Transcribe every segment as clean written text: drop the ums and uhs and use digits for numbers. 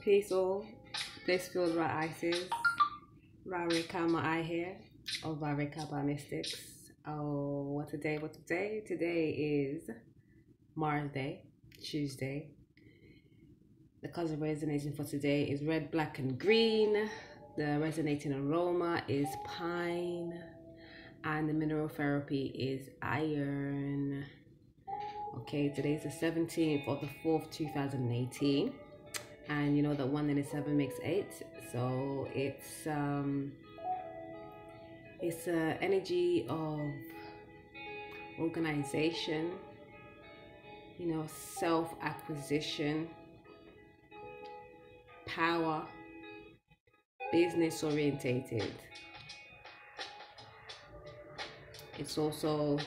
Peace all. This feels right Isis. Rarika my eye here. Or Varika by Mystics. Oh, what a day, what a day. Today is Mars Day, Tuesday. The color resonating for today is red, black, and green. The resonating aroma is pine. And the mineral therapy is iron. Okay, today's the 17th of the 4th, 2018. And you know that 1 and 7 makes 8. So it's energy of organization, you know, self-acquisition, power, business orientated. It's also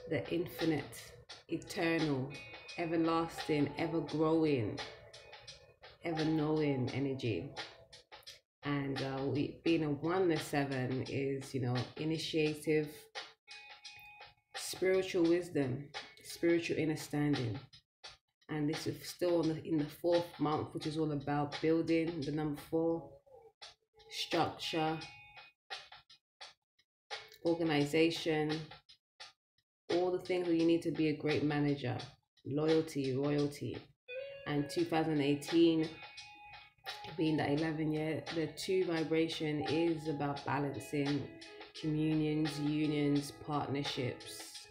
the infinite, eternal, everlasting, ever growing, ever knowing energy. And being a 1 and 7 is, you know, initiative, spiritual wisdom, spiritual understanding. And this is still in the 4th month, which is all about building, the number 4, structure, organization, all the things that you need to be a great manager, loyalty, royalty. And 2018 being the 11th year, the 2 vibration is about balancing communions, unions, partnerships,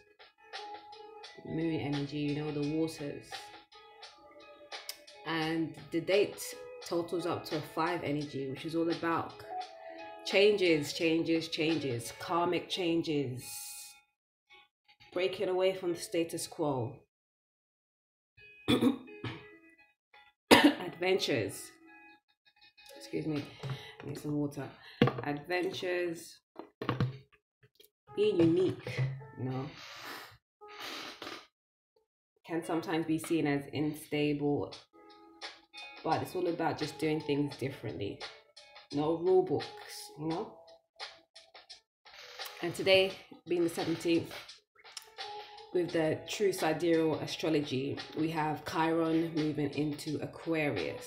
moon energy, you know, the waters. And the date totals up to a 5 energy, which is all about changes, karmic changes, breaking away from the status quo, adventures. Excuse me, I need some water. Adventures, being unique, you know, can sometimes be seen as unstable, but it's all about just doing things differently. No rule books, you know. And today, being the 17th, with the true sidereal astrology, we have Chiron moving into Aquarius.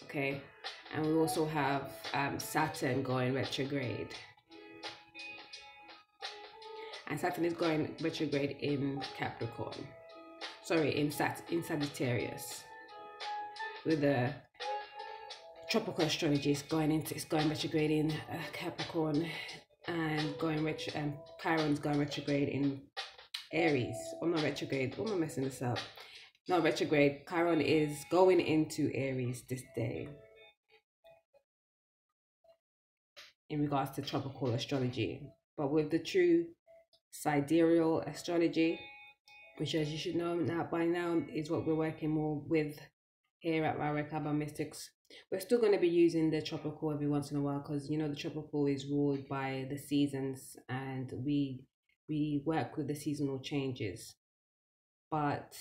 Okay, and we also have Saturn going retrograde, and Saturn is going retrograde in Capricorn, sorry, in Sagittarius. With the tropical astrology, it's going retrograde in Capricorn, and Chiron's going retrograde in Aries. Or not retrograde, what am I messing this up? Not retrograde, Chiron is going into Aries this day in regards to tropical astrology. But with the true sidereal astrology, which, as you should know by now, is what we're working more with here at Rarika Mystics. We're still going to be using the tropical every once in a while, because you know the tropical is ruled by the seasons, and we work with the seasonal changes. But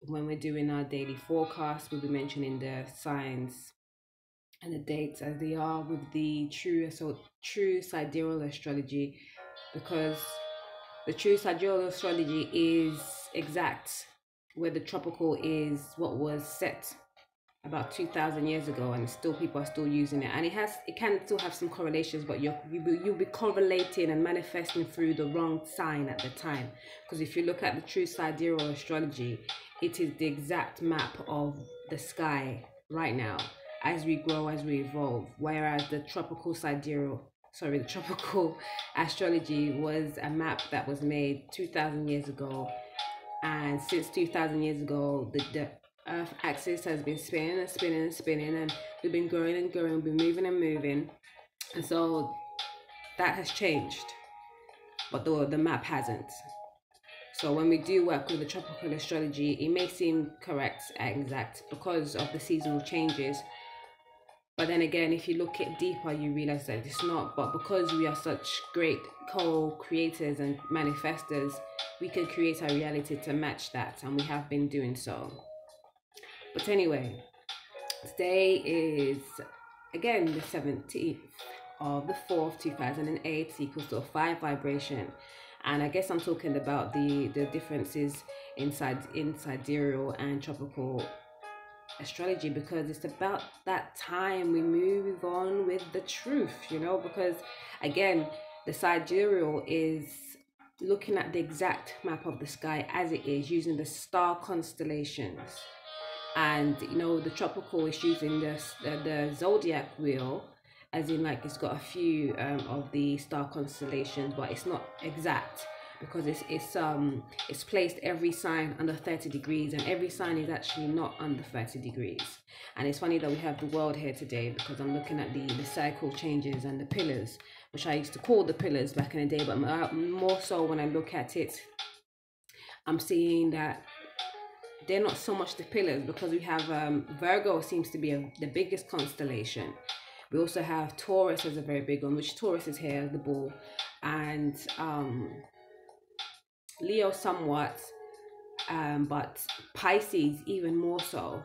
when we're doing our daily forecast, we'll be mentioning the signs and the dates as they are with the true sidereal astrology, because the true sidereal astrology is exact, where the tropical is what was set about 2,000 years ago, and still people are still using it. And it can still have some correlations, but you'll be correlating and manifesting through the wrong sign at the time. Because if you look at the true sidereal astrology, it is the exact map of the sky right now as we grow, as we evolve. Whereas the tropical astrology was a map that was made 2,000 years ago, and since 2,000 years ago, the Earth axis has been spinning and spinning and spinning, and we've been growing and growing, we've been moving and moving, and so that has changed, but the map hasn't. So when we do work with the tropical astrology, it may seem correct and exact because of the seasonal changes, but then again, if you look at deeper, you realize that it's not. But because we are such great co-creators and manifestors, we can create our reality to match that, and we have been doing so. But anyway, today is again the 17th of the 4th, 2008, equals to a 5 vibration. And I guess I'm talking about the differences in sidereal and tropical astrology, because it's about that time we move on with the truth, you know, because again, the sidereal is looking at the exact map of the sky as it is using the star constellations, and you know, the tropical is using the zodiac wheel, as in like it's got a few of the star constellations, but it's not exact, because it's placed every sign under 30 degrees, and every sign is actually not under 30 degrees. And it's funny that we have the world here today, because I'm looking at the cycle changes and the pillars, which I used to call the pillars back in the day, but more so when I look at it, I'm seeing that they're not so much the pillars, because we have Virgo seems to be the biggest constellation. We also have Taurus as a very big one, which Taurus is here, the bull, and Leo somewhat, but Pisces even more so,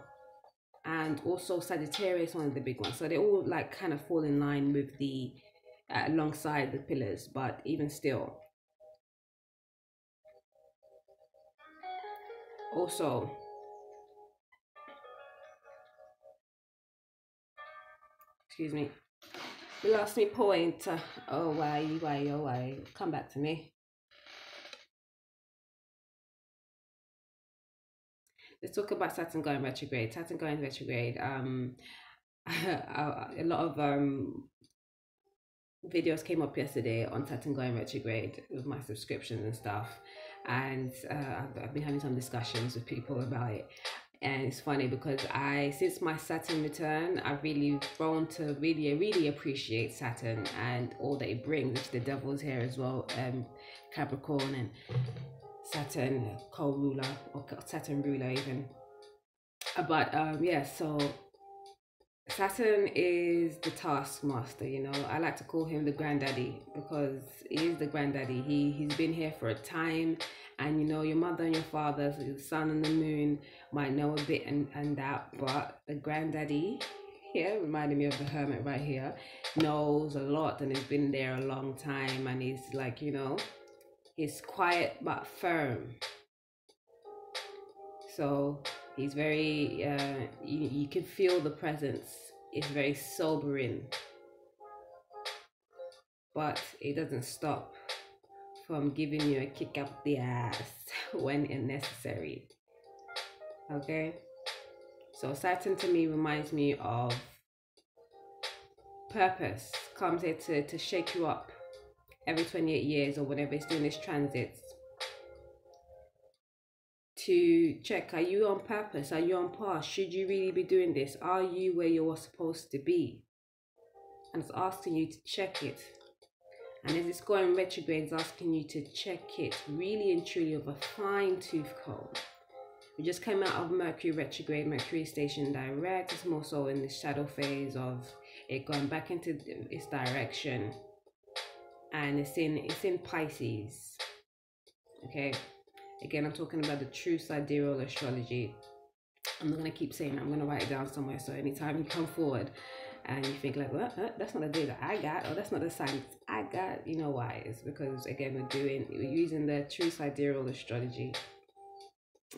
and also Sagittarius, one of the big ones. So they all like kind of fall in line with the alongside the pillars, but even still. Also, excuse me, we lost me point. Oh why, come back to me. Let's talk about Saturn going retrograde. Saturn going retrograde. A lot of videos came up yesterday on Saturn going retrograde with my subscriptions and stuff, and I've been having some discussions with people about it. And it's funny because since my Saturn return, I've really grown to really appreciate Saturn and all that it brings, which the devil's here as well, Capricorn, and Saturn co-ruler, or Saturn ruler even. But yeah, so Saturn is the taskmaster, you know. I like to call him the granddaddy, because he is the granddaddy. He's been here for a time, and you know, your mother and your father, so the sun and the moon, might know a bit and that, but the granddaddy here, reminding me of the hermit right here, knows a lot and has been there a long time, and he's like, you know, he's quiet but firm. So he's very you can feel the presence. It's very sobering, but it doesn't stop from giving you a kick up the ass when necessary. Okay, so Saturn to me reminds me of purpose. Comes here to shake you up every 28 years or whenever it's doing this transit, to check, are you on purpose? Are you on path? Should you really be doing this? Are you where you're supposed to be? And it's asking you to check it. And as it's going retrograde, it's asking you to check it really and truly with a fine-tooth comb. We just came out of Mercury retrograde, Mercury station direct. It's more so in the shadow phase of it going back into its direction, and it's in Pisces. Okay, again, I'm talking about the true sidereal astrology. I'm not going to keep saying it. I'm going to write it down somewhere, so anytime you come forward and you think like, well, that's not the day that I got, or that's not the sign I got, you know why. It's because, again, we're using the true sidereal astrology.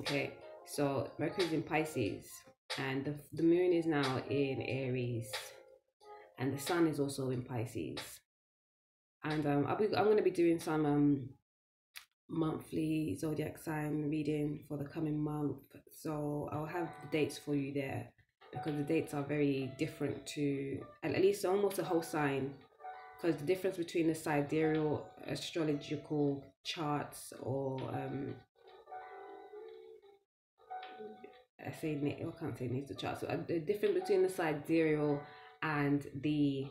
Okay, so Mercury's in Pisces, and the moon is now in Aries, and the sun is also in Pisces. And I'm going to be doing some monthly zodiac sign reading for the coming month, so I'll have the dates for you there, because the dates are very different to at least almost the whole sign, because the difference between the sidereal astrological charts, or I can't say natal charts, so the difference between the sidereal and the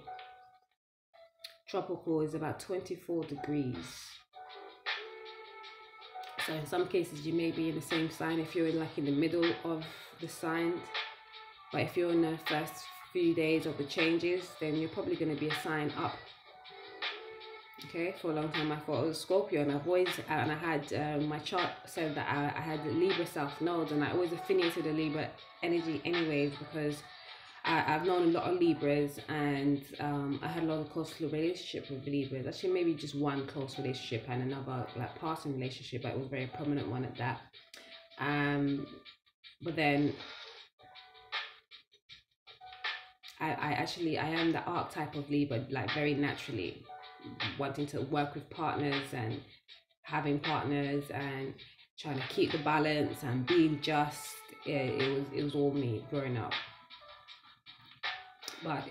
tropical is about 24 degrees. So in some cases you may be in the same sign if you're in the middle of the signs, but if you're in the first few days of the changes, then you're probably going to be a sign up. Okay, for a long time I thought it was Scorpio, and I had my chart said that I had the Libra South Node, and I always affiliated the Libra energy anyways, because I've known a lot of Libras, and I had a lot of close relationship with Libras. Actually, maybe just one close relationship and another like passing relationship, but it was a very prominent one at that. But then I am the archetype of Libra, like very naturally wanting to work with partners and having partners and trying to keep the balance and being just. It was all me growing up. But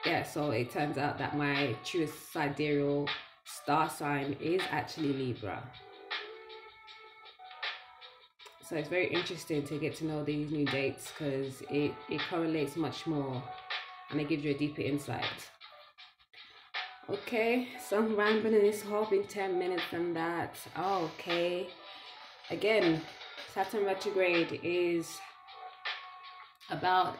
yeah, so it turns out that my truest sidereal star sign is actually Libra. So it's very interesting to get to know these new dates, because it correlates much more and it gives you a deeper insight. Okay, some rambling is hoping 10 minutes and that. Okay, again, Saturn retrograde is about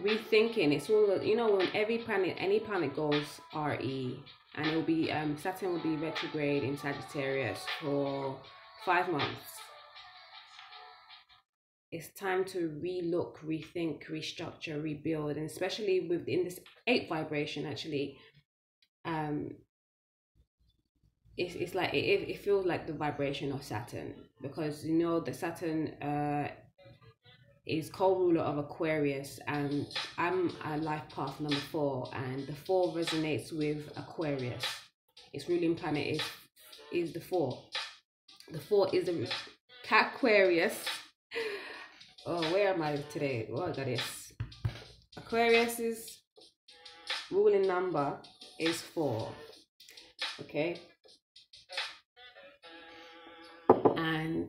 rethinking. It's all, you know, when any planet goes RE, and it will be Saturn will be retrograde in Sagittarius for 5 months. It's time to relook, rethink, restructure, rebuild, and especially within this 8 vibration, actually, it's like it feels like the vibration of Saturn, because you know the Saturn is co-ruler of Aquarius, and I'm a life path number 4, and the 4 resonates with Aquarius. Its ruling planet is the 4. The 4 is the Aquarius. Oh, where am I today? Oh, I got this. Aquarius's ruling number is 4. Okay. And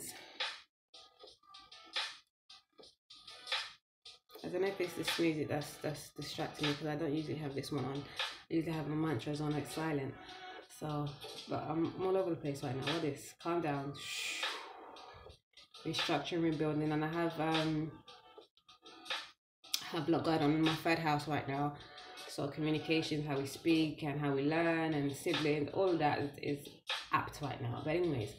I don't know if it's this music that's distracting me, because I don't usually have this one on. I usually have my mantras on like silent. So, but I'm all over the place right now. What is? Calm down. Shh. Restructuring, rebuilding, and I have a lot going on in my 3rd house right now. So communication, how we speak and how we learn, and siblings, all of that is apt right now. But anyways,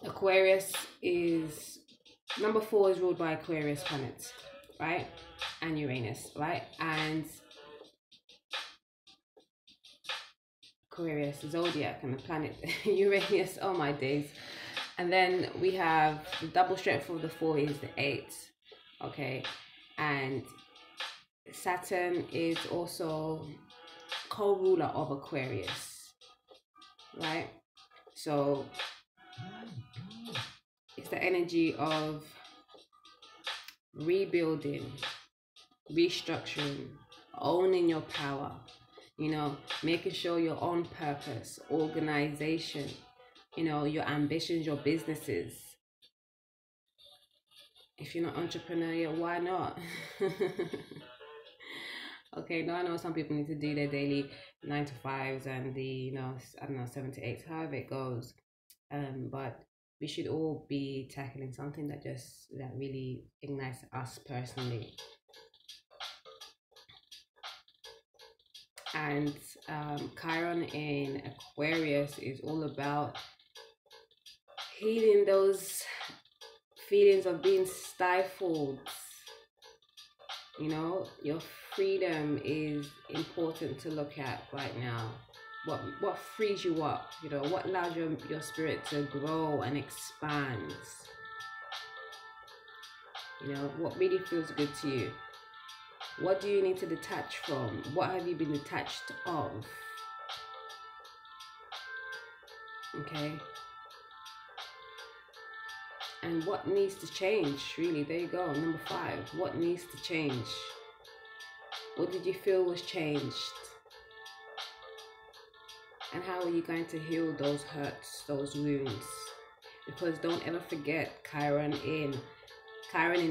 Aquarius is number 4 is ruled by Aquarius planets, right? And Uranus, right? And Aquarius, zodiac, and the planet Uranus. Oh my days. And then we have the double strength of the 4 is the 8. Okay. And Saturn is also co-ruler of Aquarius, right? So it's the energy of rebuilding, restructuring, owning your power, you know, making sure your own purpose, organization, you know, your ambitions, your businesses. If you're not entrepreneurial, why not? Okay, now I know some people need to do their daily 9 to 5s and the, you know, I don't know, 7 to 8, however it goes. But we should all be tackling something that really ignites us personally. And Chiron in Aquarius is all about healing those feelings of being stifled. You know, your freedom is important to look at right now. What frees you up, you know, what allows your spirit to grow and expand. You know, what really feels good to you. What do you need to detach from? What have you been detached of? Okay. And what needs to change, really? There you go, number 5. What needs to change? What did you feel was changed? And how are you going to heal those hurts, those wounds? Because don't ever forget, Chiron in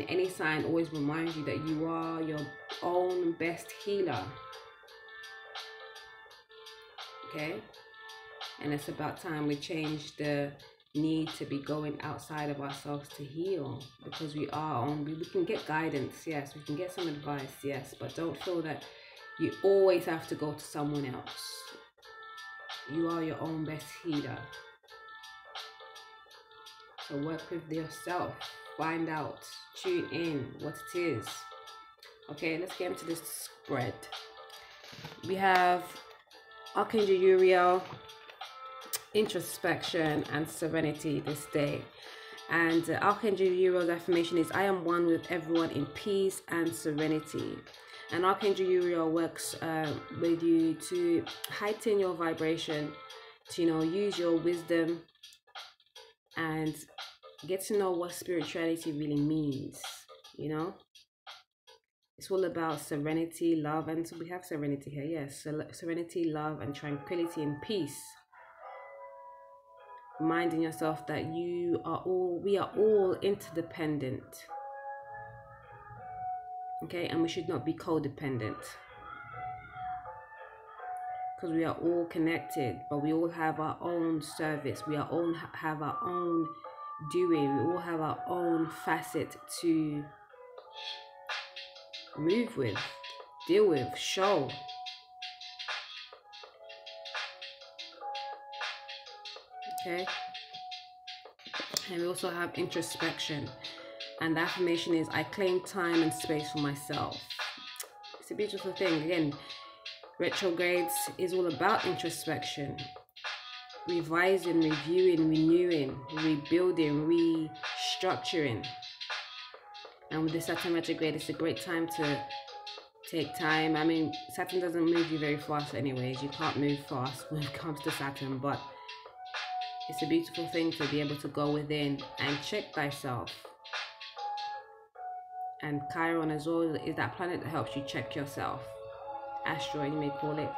any sign always reminds you that you are your own best healer. Okay? And it's about time we change the need to be going outside of ourselves to heal, because we can get guidance, yes, we can get some advice, yes, but don't feel that you always have to go to someone else. You are your own best healer. So work with yourself, find out, tune in what it is. Okay, let's get into this spread. We have Archangel Uriel, introspection, and serenity this day. And Archangel Uriel's affirmation is, I am one with everyone in peace and serenity. And Archangel Uriel works with you to heighten your vibration, to, you know, use your wisdom and get to know what spirituality really means, you know. It's all about serenity, love, and so we have serenity here. Yes, serenity, love, and tranquility and peace. Reminding yourself that we are all interdependent. Okay, and we should not be codependent. Because we are all connected, but we all have our own service. We all have our own doing. We all have our own facet to move with, deal with, show. Okay. And we also have introspection. And the affirmation is, I claim time and space for myself. It's a beautiful thing. Again, retrogrades is all about introspection. Revising, reviewing, renewing, rebuilding, restructuring. And with the Saturn retrograde, it's a great time to take time. I mean, Saturn doesn't move you very fast anyways. You can't move fast when it comes to Saturn, but it's a beautiful thing to be able to go within and check thyself. And Chiron as well is that planet that helps you check yourself. Asteroid, you may call it.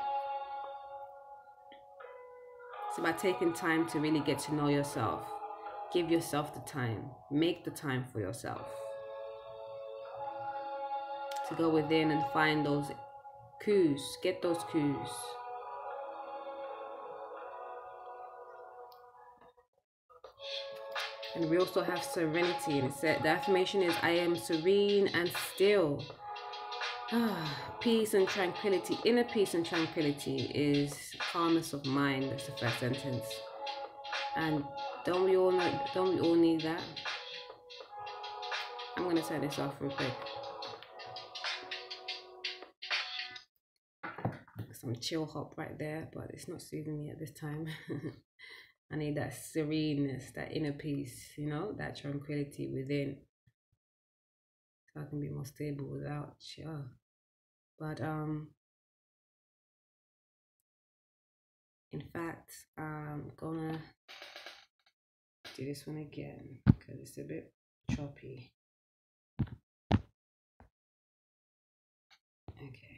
It's about taking time to really get to know yourself. Give yourself the time. Make the time for yourself. To go within and find those cues. Get those cues. And we also have serenity. And it said, the affirmation is, I am serene and still. Peace and tranquility. Inner peace and tranquility is calmness of mind. That's the first sentence. And don't we all need that? I'm gonna turn this off real quick. Some chill hop right there, but it's not soothing me at this time. I need that sereneness, that inner peace, you know, that tranquility within, so I can be more stable without chill. But in fact, I'm gonna do this one again because it's a bit choppy. Okay.